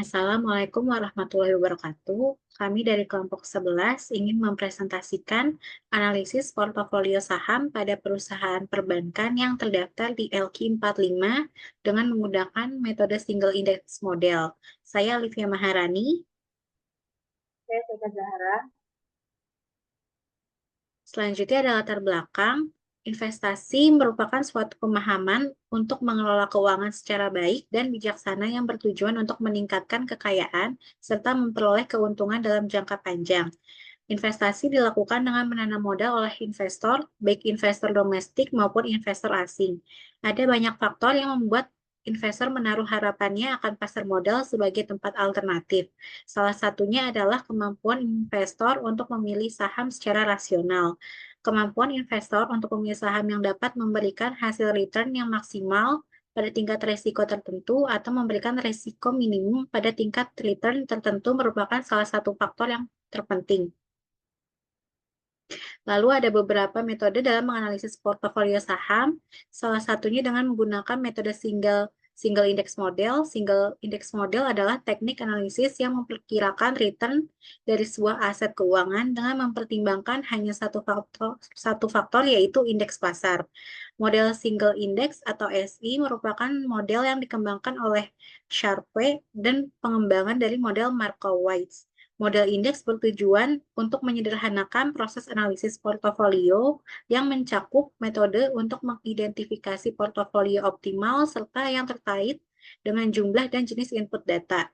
Assalamualaikum warahmatullahi wabarakatuh. Kami dari kelompok 11 ingin mempresentasikan analisis portofolio saham pada perusahaan perbankan yang terdaftar di LQ45 dengan menggunakan metode single index model. Saya Olivia Maharani. Saya Seka Zahra. Selanjutnya ada latar belakang. Investasi merupakan suatu pemahaman untuk mengelola keuangan secara baik dan bijaksana yang bertujuan untuk meningkatkan kekayaan serta memperoleh keuntungan dalam jangka panjang. Investasi dilakukan dengan menanam modal oleh investor, baik investor domestik maupun investor asing. Ada banyak faktor yang membuat investor menaruh harapannya akan pasar modal sebagai tempat alternatif. Salah satunya adalah kemampuan investor untuk memilih saham secara rasional. Kemampuan investor untuk memilih saham yang dapat memberikan hasil return yang maksimal pada tingkat risiko tertentu atau memberikan risiko minimum pada tingkat return tertentu merupakan salah satu faktor yang terpenting. Lalu ada beberapa metode dalam menganalisis portofolio saham, salah satunya dengan menggunakan metode single index model. Single index model adalah teknik analisis yang memperkirakan return dari sebuah aset keuangan dengan mempertimbangkan hanya satu faktor yaitu indeks pasar. Model single index atau SI merupakan model yang dikembangkan oleh Sharpe dan pengembangan dari model Markowitz. Model indeks bertujuan untuk menyederhanakan proses analisis portofolio yang mencakup metode untuk mengidentifikasi portofolio optimal serta yang terkait dengan jumlah dan jenis input data.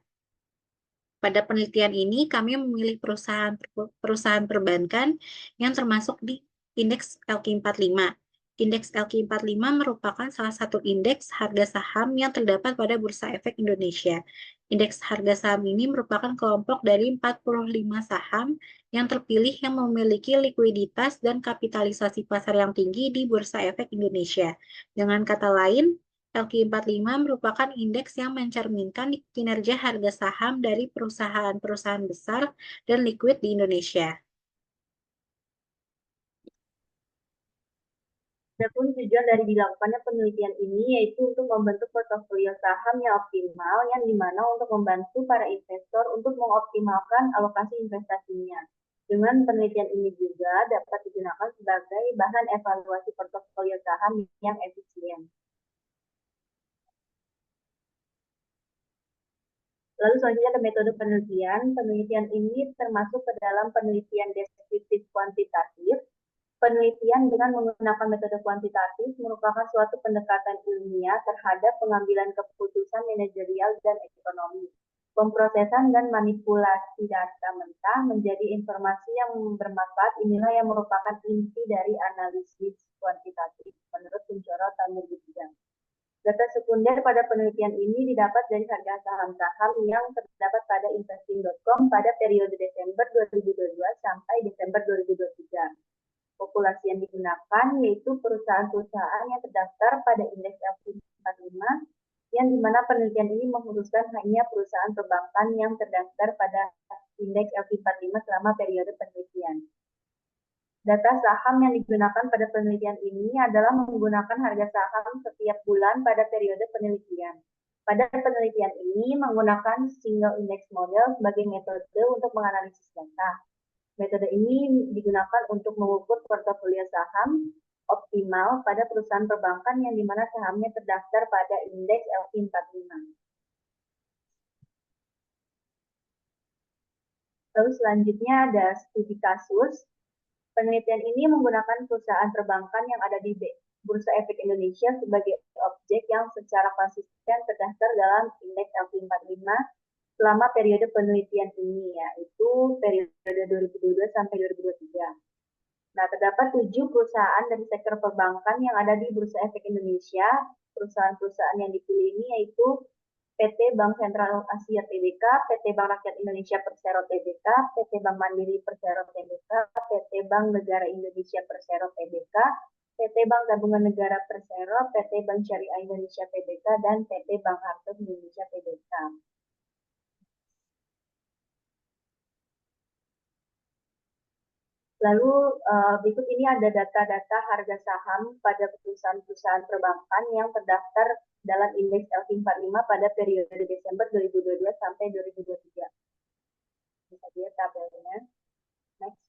Pada penelitian ini, kami memilih perusahaan perbankan yang termasuk di indeks LQ45. Indeks LQ45 merupakan salah satu indeks harga saham yang terdapat pada Bursa Efek Indonesia. Indeks harga saham ini merupakan kelompok dari 45 saham yang terpilih yang memiliki likuiditas dan kapitalisasi pasar yang tinggi di Bursa Efek Indonesia. Dengan kata lain, LQ45 merupakan indeks yang mencerminkan kinerja harga saham dari perusahaan-perusahaan besar dan liquid di Indonesia. Adapun tujuan dari dilakukannya penelitian ini yaitu untuk membentuk portofolio saham yang optimal, yang dimana untuk membantu para investor untuk mengoptimalkan alokasi investasinya. Dengan penelitian ini juga dapat digunakan sebagai bahan evaluasi portofolio saham yang efisien. Lalu selanjutnya ke metode penelitian. Penelitian ini termasuk ke dalam penelitian deskriptif kuantitatif. Penelitian dengan menggunakan metode kuantitatif merupakan suatu pendekatan ilmiah terhadap pengambilan keputusan manajerial dan ekonomi. Pemrosesan dan manipulasi data mentah menjadi informasi yang bermanfaat inilah yang merupakan inti dari analisis kuantitatif menurut Kuncoro tahun 2003. Data sekunder pada penelitian ini didapat dari harga saham-saham yang terdapat pada investing.com pada periode Desember 2022 sampai Desember 2023. Populasi yang digunakan yaitu perusahaan-perusahaan yang terdaftar pada indeks LQ45, yang dimana penelitian ini mengkhususkan hanya perusahaan perbankan yang terdaftar pada indeks LQ45 selama periode penelitian. Data saham yang digunakan pada penelitian ini adalah menggunakan harga saham setiap bulan pada periode penelitian. Pada penelitian ini menggunakan single index model sebagai metode untuk menganalisis data. Metode ini digunakan untuk mengukur portofolio saham optimal pada perusahaan perbankan yang dimana sahamnya terdaftar pada indeks LQ45. Lalu selanjutnya ada studi kasus. Penelitian ini menggunakan perusahaan perbankan yang ada di Bursa Efek Indonesia sebagai objek yang secara konsisten terdaftar dalam indeks LQ45 selama periode penelitian ini, yaitu periode 2022 sampai 2023. Nah, terdapat 7 perusahaan dari sektor perbankan yang ada di Bursa Efek Indonesia. Perusahaan-perusahaan yang dipilih ini yaitu PT Bank Sentral Asia Tbk, PT Bank Rakyat Indonesia Persero Tbk, PT Bank Mandiri Persero Tbk, PT Bank Negara Indonesia Persero Tbk, PT Bank Gabungan Negara Persero, PT Bank Syariah Indonesia Tbk, dan PT Bank Harto Indonesia Tbk. Lalu berikut ini ada data-data harga saham pada perusahaan-perusahaan perbankan yang terdaftar dalam indeks LQ45 pada periode Desember 2022 sampai 2023. Bisa lihat tabelnya. Next.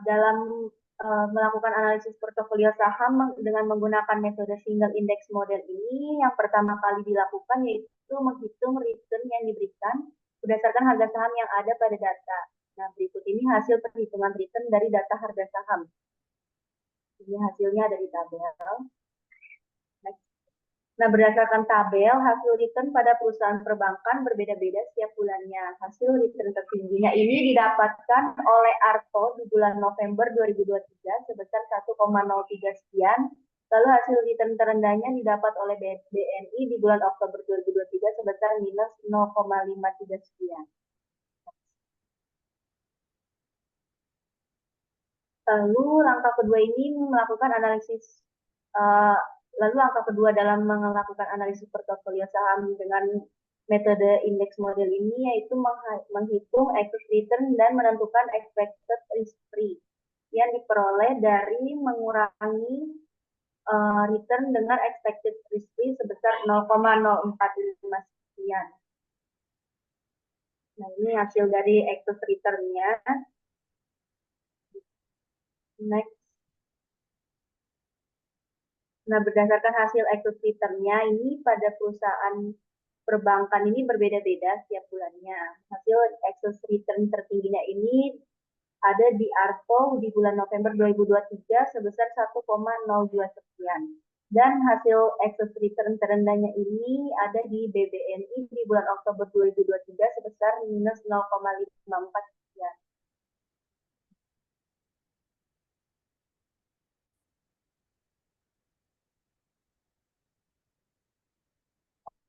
Dalam melakukan analisis portofolio saham dengan menggunakan metode single index model ini, yang pertama kali dilakukan yaitu menghitung return yang diberikan berdasarkan harga saham yang ada pada data. Nah, berikut ini hasil perhitungan return dari data harga saham. Ini hasilnya ada di tabel. Next. Nah, berdasarkan tabel, hasil return pada perusahaan perbankan berbeda-beda setiap bulannya. Hasil return tertingginya ini didapatkan oleh Arto di bulan November 2023 sebesar 1,03 sekian. Lalu hasil return terendahnya didapat oleh BNI di bulan Oktober 2023 sebesar minus 0,53 sekian. Lalu langkah kedua ini melakukan analisis Lalu langkah kedua dalam melakukan analisis portofolio saham dengan metode indeks model ini yaitu menghitung excess return dan menentukan expected risk free yang diperoleh dari mengurangi return dengan expected risk free sebesar 0,045 sekian. Nah, ini hasil dari excess return-nya. Next. Nah, berdasarkan hasil excess return-nya ini pada perusahaan perbankan ini berbeda-beda setiap bulannya. Hasil excess return tertingginya ini ada di Arto di bulan November 2023 sebesar 1,02 sekian. Dan hasil excess return terendahnya ini ada di BBNI di bulan Oktober 2023 sebesar minus 0,54 sekian.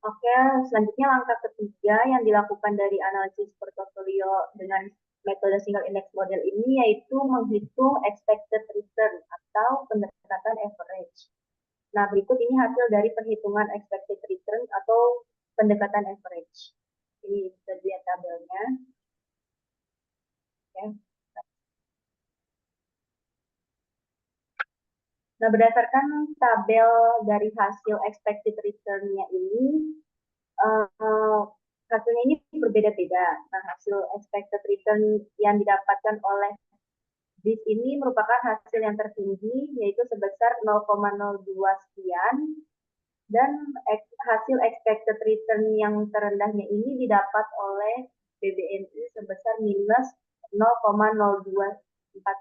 Oke, selanjutnya langkah ketiga yang dilakukan dari analisis portofolio dengan metode single index model ini yaitu menghitung expected return atau pendekatan average. Nah, berikut ini hasil dari perhitungan expected return atau pendekatan average. Ini bisa dilihat tabelnya. Oke. Nah, berdasarkan tabel dari hasil expected return-nya ini, hasilnya ini berbeda-beda. Nah, hasil expected return yang didapatkan oleh BIS ini merupakan hasil yang tertinggi, yaitu sebesar 0,02 sekian, dan hasil expected return yang terendahnya ini didapat oleh BBNI sebesar minus 0,024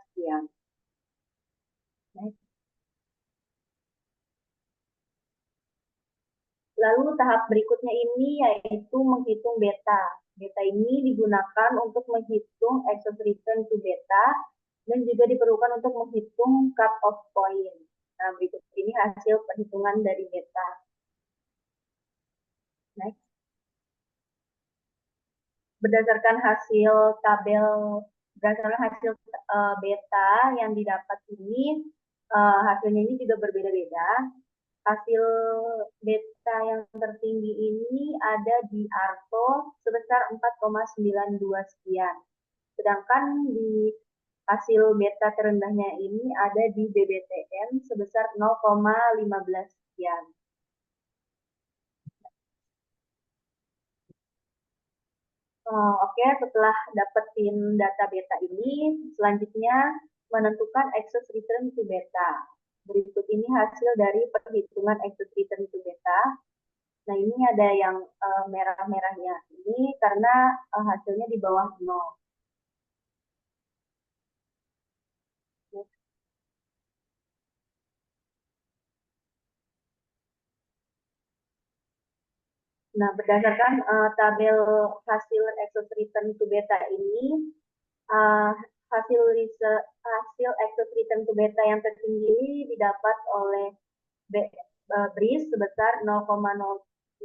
sekian. Lalu tahap berikutnya ini yaitu menghitung beta. Beta ini digunakan untuk menghitung excess return to beta dan juga diperlukan untuk menghitung cut off point. Nah, berikut ini hasil perhitungan dari beta. Next. Berdasarkan hasil tabel, berdasarkan hasil beta yang didapat ini, hasilnya ini juga berbeda-beda. Hasil beta yang tertinggi ini ada di Arto sebesar 4,92 sekian. Sedangkan di hasil beta terendahnya ini ada di BBTN sebesar 0,15 sekian. Oke, setelah dapetin data beta ini, selanjutnya menentukan excess return to beta. Berikut ini hasil dari perhitungan excess return to beta. Nah, ini ada yang merah-merahnya. Ini karena hasilnya di bawah 0. Nah, berdasarkan tabel hasil excess return to beta ini, hasil excess return to beta yang tertinggi didapat oleh BRIS sebesar 0,017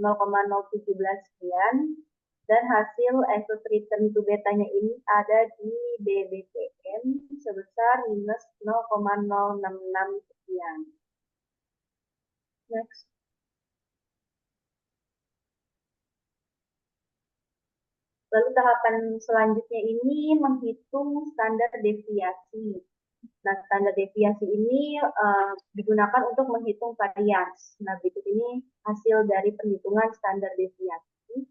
sekian, dan hasil excess return to betanya ini ada di BBTN sebesar minus 0,066 sekian. Next. Lalu tahapan selanjutnya ini menghitung standar deviasi. Nah, standar deviasi ini digunakan untuk menghitung varians. Nah, berikut ini hasil dari perhitungan standar deviasi.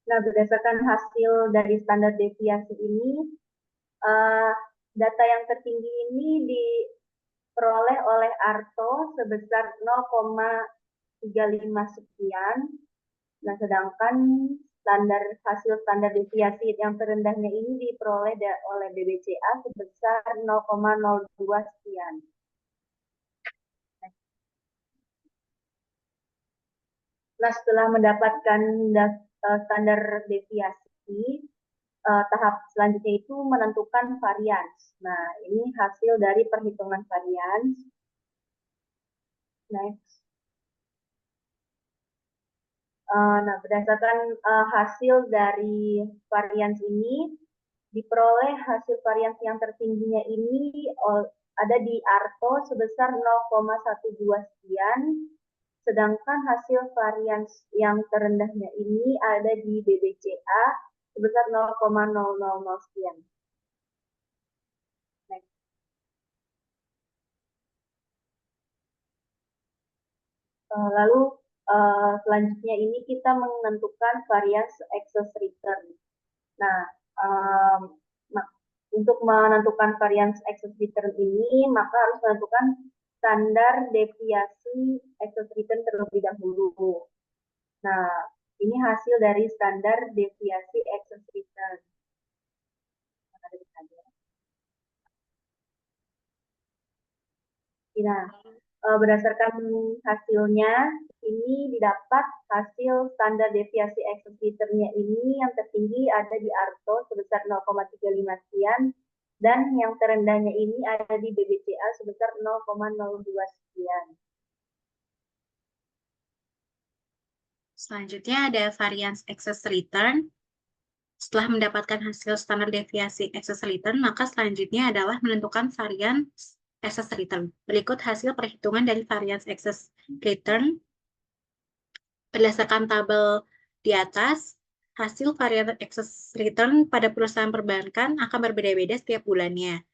Nah, berdasarkan hasil dari standar deviasi ini, data yang tertinggi ini diperoleh oleh Arto sebesar 0,35 sekian. Nah, sedangkan hasil standar deviasi yang terendahnya ini diperoleh oleh BBCA sebesar 0,02 sekian. Nah, setelah mendapatkan standar deviasi, tahap selanjutnya itu menentukan varians. Nah, ini hasil dari perhitungan varians. Next. Nah, berdasarkan hasil dari varians ini, diperoleh hasil varians yang tertingginya ini ada di Arto sebesar 0,12 sekian, sedangkan hasil varians yang terendahnya ini ada di BBCA sebesar 0,000 sekian. Next. Lalu selanjutnya ini kita menentukan varians excess return. Nah, untuk menentukan varians excess return ini, maka harus menentukan standar deviasi excess return terlebih dahulu. Nah, ini hasil dari standar deviasi excess return. Nah, berdasarkan hasilnya, ini didapat hasil standar deviasi excess return-nya ini yang tertinggi ada di Arto sebesar 0,35 sekian, dan yang terendahnya ini ada di BBCA sebesar 0,02 sekian. Selanjutnya ada variance excess return. Setelah mendapatkan hasil standar deviasi excess return, maka selanjutnya adalah menentukan variance excess return. Berikut hasil perhitungan dari variance excess return. Berdasarkan tabel di atas, hasil variance excess return pada perusahaan perbankan akan berbeda-beda setiap bulannya.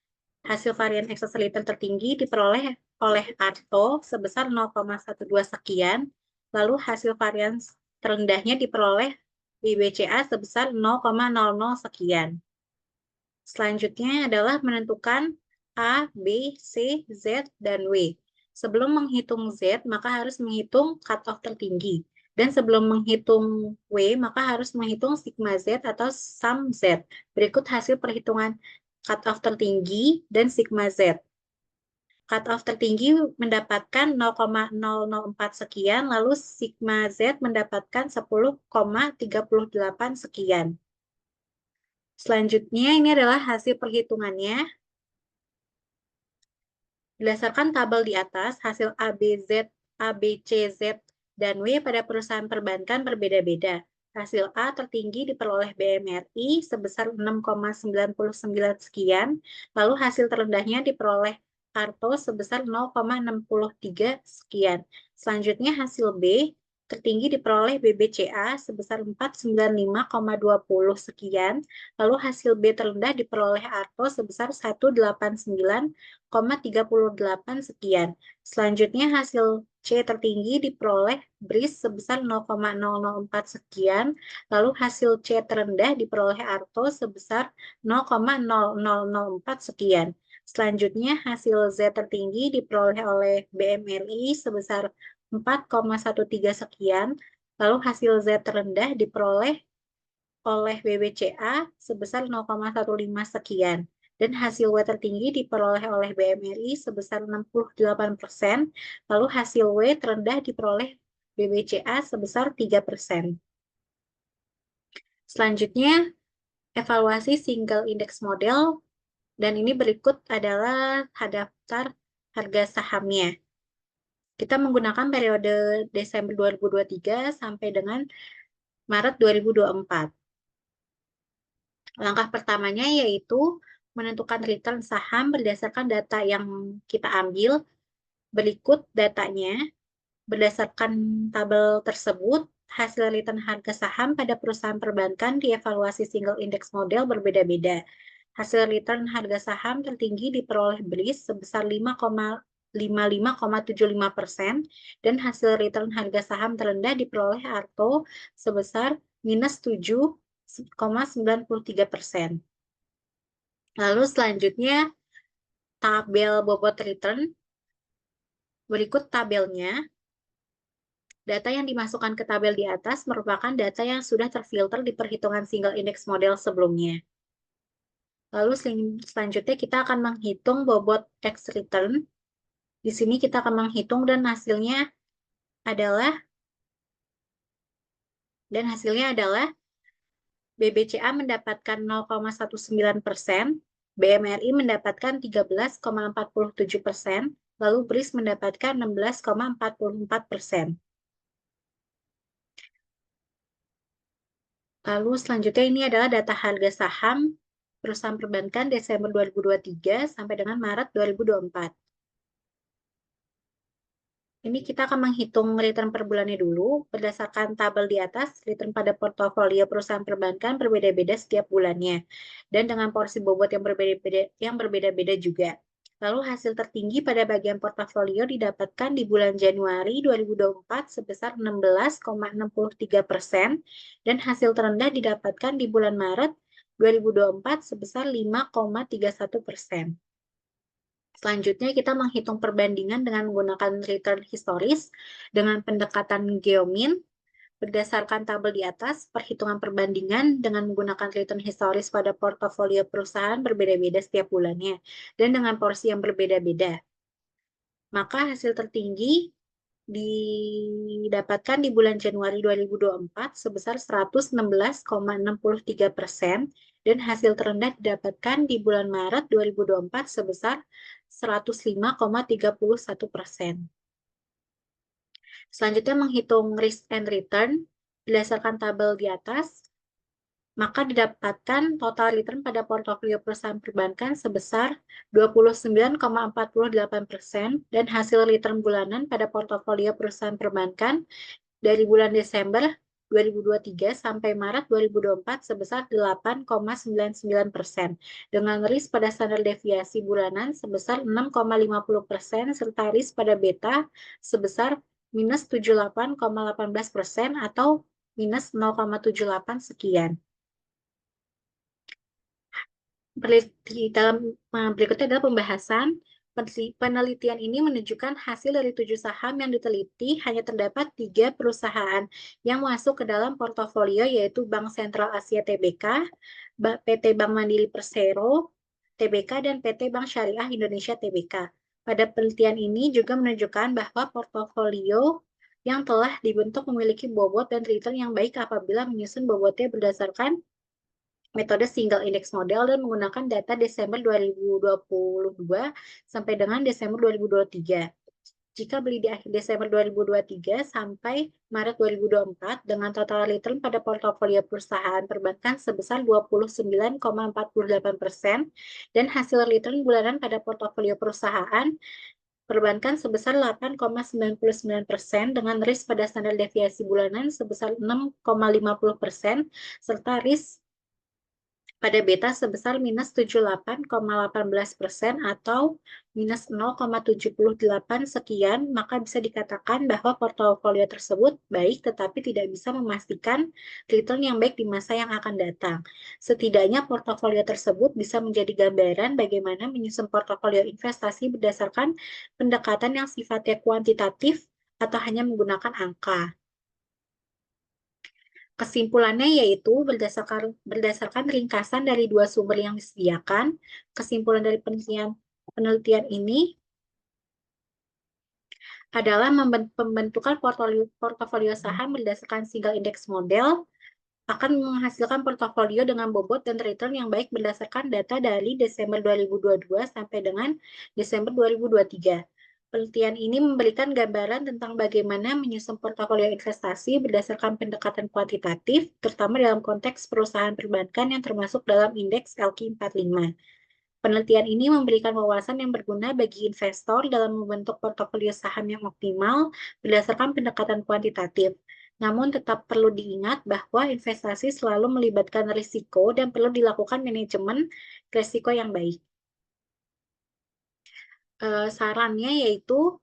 Hasil varian excess return tertinggi diperoleh oleh Arto sebesar 0,12 sekian, lalu hasil varian terendahnya diperoleh BBCA sebesar 0,00 sekian. Selanjutnya adalah menentukan A, B, C, Z, dan W. Sebelum menghitung Z, maka harus menghitung cut-off tertinggi. Dan sebelum menghitung W, maka harus menghitung sigma Z atau sum Z. Berikut hasil perhitungan cut-off tertinggi dan sigma Z. Cut-off tertinggi mendapatkan 0,004 sekian, lalu sigma Z mendapatkan 10,38 sekian. Selanjutnya, ini adalah hasil perhitungannya. Berdasarkan tabel di atas, hasil ABZ, ABCZ, dan W pada perusahaan perbankan berbeda-beda. Hasil A tertinggi diperoleh BMRI sebesar 6,99 sekian, lalu hasil terendahnya diperoleh Arto sebesar 0,63 sekian. Selanjutnya hasil B tertinggi diperoleh BBCA sebesar 495,20 sekian, lalu hasil B terendah diperoleh Arto sebesar 189,38 sekian. Selanjutnya hasil C tertinggi diperoleh BRIS sebesar 0,004 sekian, lalu hasil C terendah diperoleh Arto sebesar 0,0004 sekian. Selanjutnya hasil Z tertinggi diperoleh oleh BMRI sebesar 4,13 sekian, lalu hasil Z terendah diperoleh oleh BBCA sebesar 0,15 sekian. Dan hasil W tertinggi diperoleh oleh BMRI sebesar 68%, lalu hasil W terendah diperoleh BBCA sebesar 3%. Selanjutnya, evaluasi single index model, dan ini berikut adalah daftar harga sahamnya. Kita menggunakan periode Desember 2023 sampai dengan Maret 2024. Langkah pertamanya yaitu menentukan return saham berdasarkan data yang kita ambil. Berikut datanya. Berdasarkan tabel tersebut, hasil return harga saham pada perusahaan perbankan dievaluasi single index model berbeda-beda. Hasil return harga saham tertinggi diperoleh BRIS sebesar 55,75% dan hasil return harga saham terendah diperoleh ARTO sebesar minus 7,93%. Lalu selanjutnya tabel bobot return. Berikut tabelnya. Data yang dimasukkan ke tabel di atas merupakan data yang sudah terfilter di perhitungan single index model sebelumnya. Lalu selanjutnya kita akan menghitung bobot X return. Di sini kita akan menghitung dan hasilnya adalah BBCA mendapatkan 0,19%, BMRI mendapatkan 13,47%, lalu BRIS mendapatkan 16,44%. Lalu selanjutnya ini adalah data harga saham perusahaan perbankan Desember 2023 sampai dengan Maret 2024. Ini kita akan menghitung return per bulannya dulu. Berdasarkan tabel di atas, return pada portofolio perusahaan perbankan berbeda-beda setiap bulannya. Dan dengan porsi bobot yang berbeda-beda juga. Lalu hasil tertinggi pada bagian portofolio didapatkan di bulan Januari 2024 sebesar 16,63% dan hasil terendah didapatkan di bulan Maret 2024 sebesar 5,31%. Selanjutnya kita menghitung perbandingan dengan menggunakan return historis dengan pendekatan geomin. Berdasarkan tabel di atas, perhitungan perbandingan dengan menggunakan return historis pada portofolio perusahaan berbeda-beda setiap bulannya dan dengan porsi yang berbeda-beda. Maka hasil tertinggi didapatkan di bulan Januari 2024 sebesar 116,63% dan hasil terendah didapatkan di bulan Maret 2024 sebesar 105,31%. Selanjutnya menghitung risk and return berdasarkan tabel di atas, maka didapatkan total return pada portofolio perusahaan perbankan sebesar 29,48% dan hasil return bulanan pada portofolio perusahaan perbankan dari bulan Desember 2023 sampai Maret 2024 sebesar 8,99% dengan risk pada standar deviasi bulanan sebesar 6,50% serta risk pada beta sebesar minus 78,18% atau minus 0,78 sekian. Berikutnya adalah pembahasan. Penelitian ini menunjukkan hasil dari 7 saham yang diteliti hanya terdapat 3 perusahaan yang masuk ke dalam portofolio yaitu Bank Sentral Asia Tbk, PT Bank Mandiri Persero Tbk, dan PT Bank Syariah Indonesia Tbk. Pada penelitian ini juga menunjukkan bahwa portofolio yang telah dibentuk memiliki bobot dan return yang baik apabila menyusun bobotnya berdasarkan metode single index model dan menggunakan data Desember 2022 sampai dengan Desember 2023. Jika beli di akhir Desember 2023 sampai Maret 2024 dengan total return pada portofolio perusahaan perbankan sebesar 29,48% dan hasil return bulanan pada portofolio perusahaan perbankan sebesar 8,99% dengan risk pada standar deviasi bulanan sebesar 6,50% serta risk pada beta sebesar minus 78,18% atau minus 0,78 sekian, maka bisa dikatakan bahwa portofolio tersebut baik tetapi tidak bisa memastikan return yang baik di masa yang akan datang. Setidaknya portofolio tersebut bisa menjadi gambaran bagaimana menyusun portofolio investasi berdasarkan pendekatan yang sifatnya kuantitatif atau hanya menggunakan angka. Kesimpulannya yaitu berdasarkan ringkasan dari 2 sumber yang disediakan, kesimpulan dari penelitian ini adalah pembentukan portofolio saham berdasarkan single index model akan menghasilkan portofolio dengan bobot dan return yang baik berdasarkan data dari Desember 2022 sampai dengan Desember 2023. Penelitian ini memberikan gambaran tentang bagaimana menyusun portofolio investasi berdasarkan pendekatan kuantitatif, terutama dalam konteks perusahaan perbankan yang termasuk dalam indeks LQ45. Penelitian ini memberikan wawasan yang berguna bagi investor dalam membentuk portofolio saham yang optimal berdasarkan pendekatan kuantitatif. Namun tetap perlu diingat bahwa investasi selalu melibatkan risiko dan perlu dilakukan manajemen risiko yang baik. Sarannya yaitu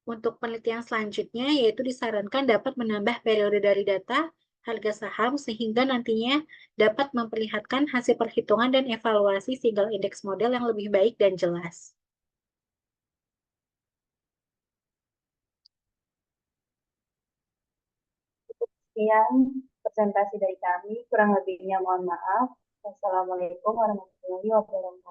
untuk penelitian selanjutnya yaitu disarankan dapat menambah periode dari data harga saham sehingga nantinya dapat memperlihatkan hasil perhitungan dan evaluasi single index model yang lebih baik dan jelas. Sekian presentasi dari kami, kurang lebihnya mohon maaf. Wassalamualaikum warahmatullahi wabarakatuh.